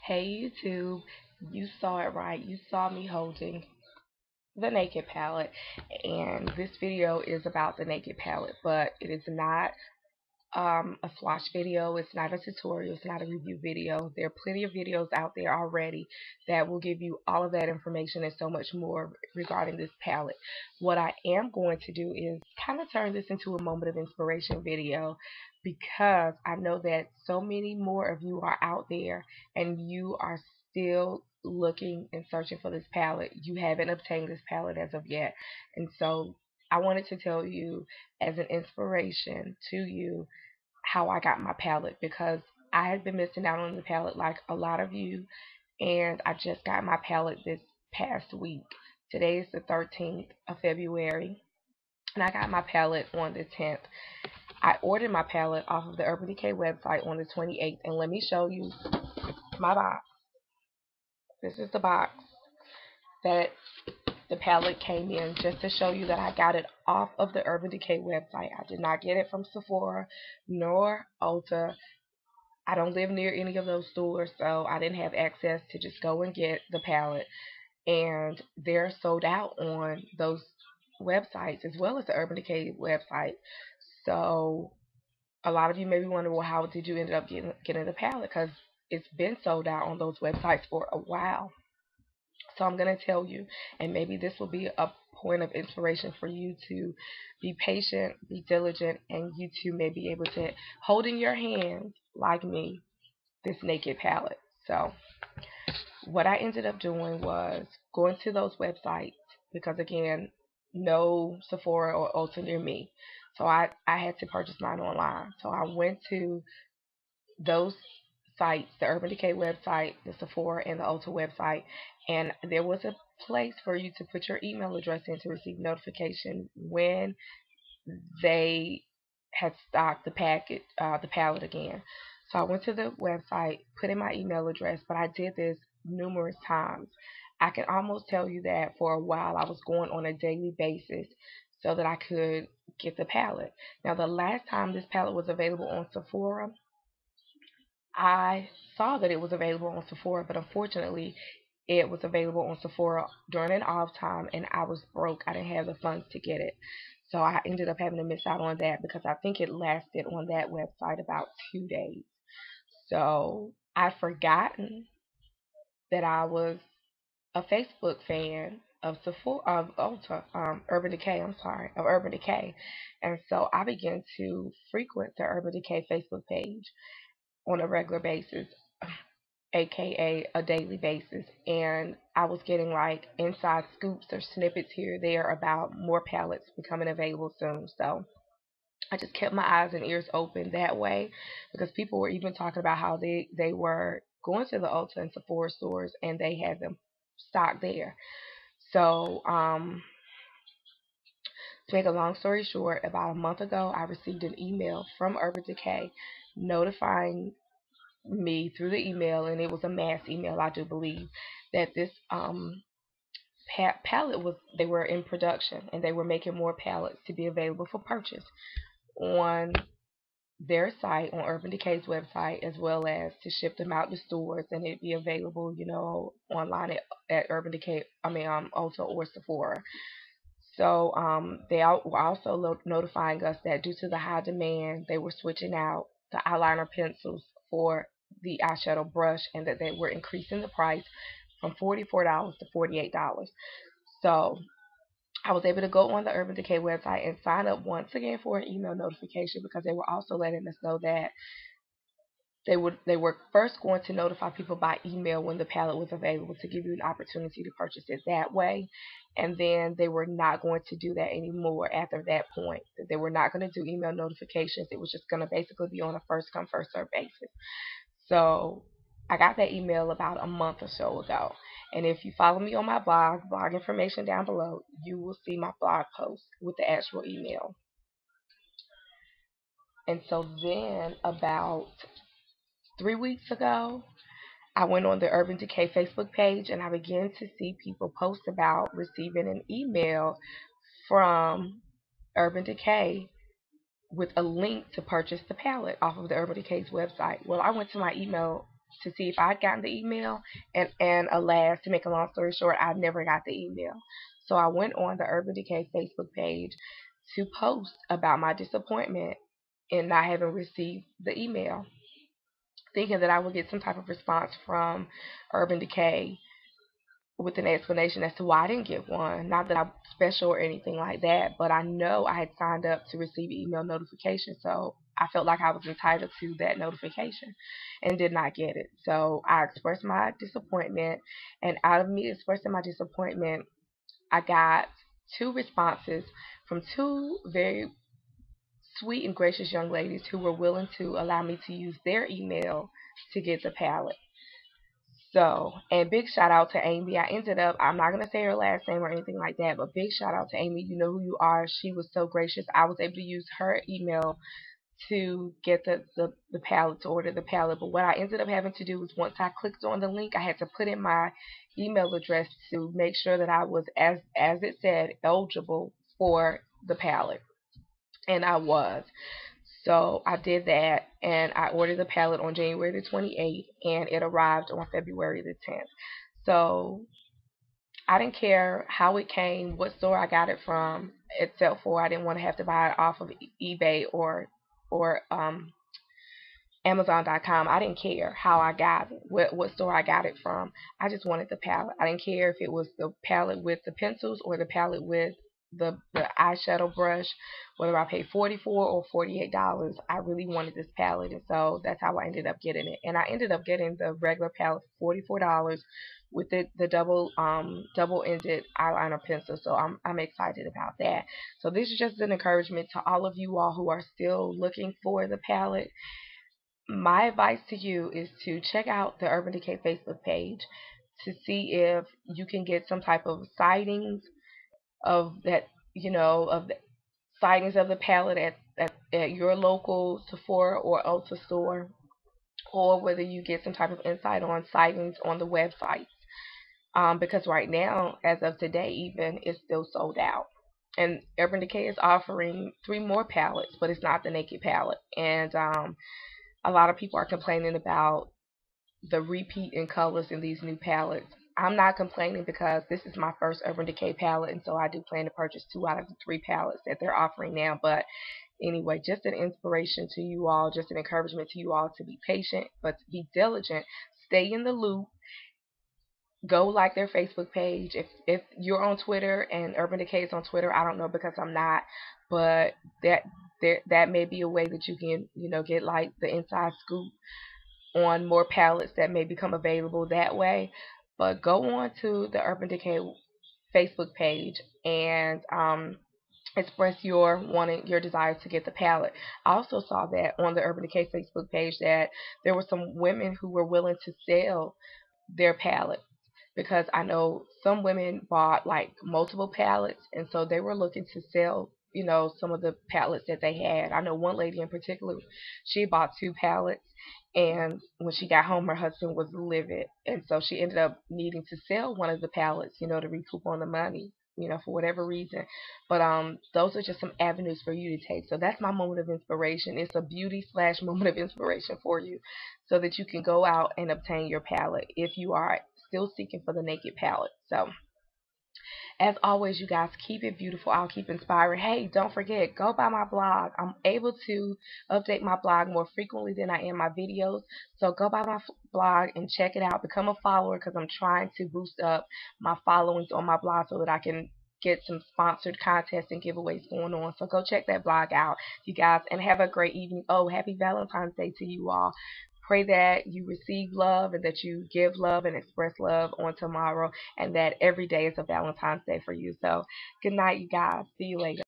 Hey YouTube, you saw it right. You saw me holding the Naked palette, and this video is about the Naked palette, but it is not a swatch video. It's not a tutorial. It's not a review video. There are plenty of videos out there already that will give you all of that information and so much more regarding this palette. What I am going to do is kind of turn this into a moment of inspiration video because I know that so many more of you are out there and you are still looking and searching for this palette. You haven't obtained this palette as of yet. And so I wanted to tell you as an inspiration to you how I got my palette because I had been missing out on the palette like a lot of you, and I just got my palette this past week. Today is the 13th of February, and I got my palette on the 10th. I ordered my palette off of the Urban Decay website on the 28th, and let me show you my box. This is the box that the palette came in, just to show you that I got it off of the Urban Decay website. I did not get it from Sephora nor Ulta. I don't live near any of those stores, so I didn't have access to just go and get the palette. And they're sold out on those websites as well as the Urban Decay website. So a lot of you may be wondering, well, how did you end up getting the palette? Because it's been sold out on those websites for a while. So I'm going to tell you, and maybe this will be a point of inspiration for you to be patient, be diligent, and you too may be able to hold in your hands, like me, this Naked palette. So what I ended up doing was going to those websites because, again, no Sephora or Ulta near me. So I had to purchase mine online. So I went to those sites, the Urban Decay website, the Sephora, and the Ulta website, and there was a place for you to put your email address in to receive notification when they had stocked the palette again. So I went to the website, put in my email address, but I did this numerous times. I can almost tell you that for a while I was going on a daily basis so that I could get the palette. Now, the last time this palette was available on Sephora, I saw that it was available on Sephora, but unfortunately, it was available on Sephora during an off time, and I was broke. I didn't have the funds to get it. So I ended up having to miss out on that because I think it lasted on that website about 2 days. So I'd forgotten that I was a Facebook fan of Sephora, of Ulta, Urban Decay. I'm sorry, of Urban Decay, and so I began to frequent the Urban Decay Facebook page on a regular basis, aka a daily basis, and I was getting like inside scoops or snippets here or there about more palettes becoming available soon. So I just kept my eyes and ears open that way because people were even talking about how they were going to the Ulta and Sephora stores and they had them stocked there. So to make a long story short, about a month ago, I received an email from Urban Decay notifying me through the email, and it was a mass email, I do believe, that this palette was, they were in production and they were making more palettes to be available for purchase on their site, on Urban Decay's website, as well as to ship them out to stores and it'd be available, online at Urban Decay, Ulta or Sephora. So they were also notifying us that due to the high demand, they were switching out the eyeliner pencils for the eyeshadow brush and that they were increasing the price from $44 to $48. So I was able to go on the Urban Decay website and sign up once again for an email notification because they were also letting us know that they were first going to notify people by email when the palette was available to give you an opportunity to purchase it that way, and then they were not going to do that anymore after that point. They were not going to do email notifications. It was just going to basically be on a first come first serve basis. So I got that email about a month or so ago, and if you follow me on my blog information down below, you will see my blog post with the actual email. And so then about 3 weeks ago, I went on the Urban Decay Facebook page and I began to see people post about receiving an email from Urban Decay with a link to purchase the palette off of the Urban Decay's website. Well, I went to my email to see if I'd gotten the email, and alas, to make a long story short, I never got the email. So I went on the Urban Decay Facebook page to post about my disappointment in not having received the email, thinking that I would get some type of response from Urban Decay with an explanation as to why I didn't get one. Not that I'm special or anything like that, but I know I had signed up to receive email notification, so I felt like I was entitled to that notification and did not get it. So I expressed my disappointment, and out of me expressing my disappointment, I got two responses from two very sweet and gracious young ladies who were willing to allow me to use their email to get the palette. So, and big shout out to Amy. I ended up, I'm not going to say her last name or anything like that, but big shout out to Amy. You know who you are. She was so gracious. I was able to use her email to get the palette, to order the palette. But what I ended up having to do was once I clicked on the link, I had to put in my email address to make sure that I was, as it said, eligible for the palette. And I was. So I did that, and I ordered the palette on January the 28th, and it arrived on February the 10th. So I didn't care how it came, what store I got it from, except for I didn't want to have to buy it off of eBay or Amazon.com. I didn't care how I got it, what store I got it from. I just wanted the palette. I didn't care if it was the palette with the pencils or the palette with the eyeshadow brush, whether I paid $44 or $48. I really wanted this palette, and so that's how I ended up getting it. And I ended up getting the regular palette for $44 with the double ended eyeliner pencil. So I'm excited about that. So this is just an encouragement to all of you all who are still looking for the palette. My advice to you is to check out the Urban Decay Facebook page to see if you can get some type of sightings of that, of the sightings of the palette at your local Sephora or Ulta store, or whether you get some type of insight on sightings on the website. Because right now, as of today, even, it's still sold out. And Urban Decay is offering three more palettes, but it's not the Naked palette. And a lot of people are complaining about the repeat in colors in these new palettes. I'm not complaining because this is my first Urban Decay palette, and so I do plan to purchase two out of the three palettes that they're offering now. But anyway, just an inspiration to you all, just an encouragement to you all to be patient, but to be diligent, stay in the loop, go like their Facebook page. If you're on Twitter and Urban Decay is on Twitter, I don't know because I'm not, but that may be a way that you can get like the inside scoop on more palettes that may become available that way. But go on to the Urban Decay Facebook page and express your desire to get the palette. I also saw that on the Urban Decay Facebook page that there were some women who were willing to sell their palette, because I know some women bought like multiple palettes, and so they were looking to sell, some of the palettes that they had. I know one lady in particular, she bought two palettes, and when she got home, her husband was livid, and so she ended up needing to sell one of the palettes, to recoup on the money, for whatever reason. But those are just some avenues for you to take. So that's my moment of inspiration. It's a beauty slash moment of inspiration for you, so that you can go out and obtain your palette if you are still seeking for the Naked palette. So as always, you guys, keep it beautiful. I'll keep inspiring. Hey, don't forget, go by my blog. I'm able to update my blog more frequently than I am my videos. So go by my blog and check it out. Become a follower, because I'm trying to boost up my followings on my blog so that I can get some sponsored contests and giveaways going on. So go check that blog out, you guys, and have a great evening. Oh, happy Valentine's Day to you all. Pray that you receive love and that you give love and express love on tomorrow, and that every day is a Valentine's Day for you. So good night, you guys. See you later.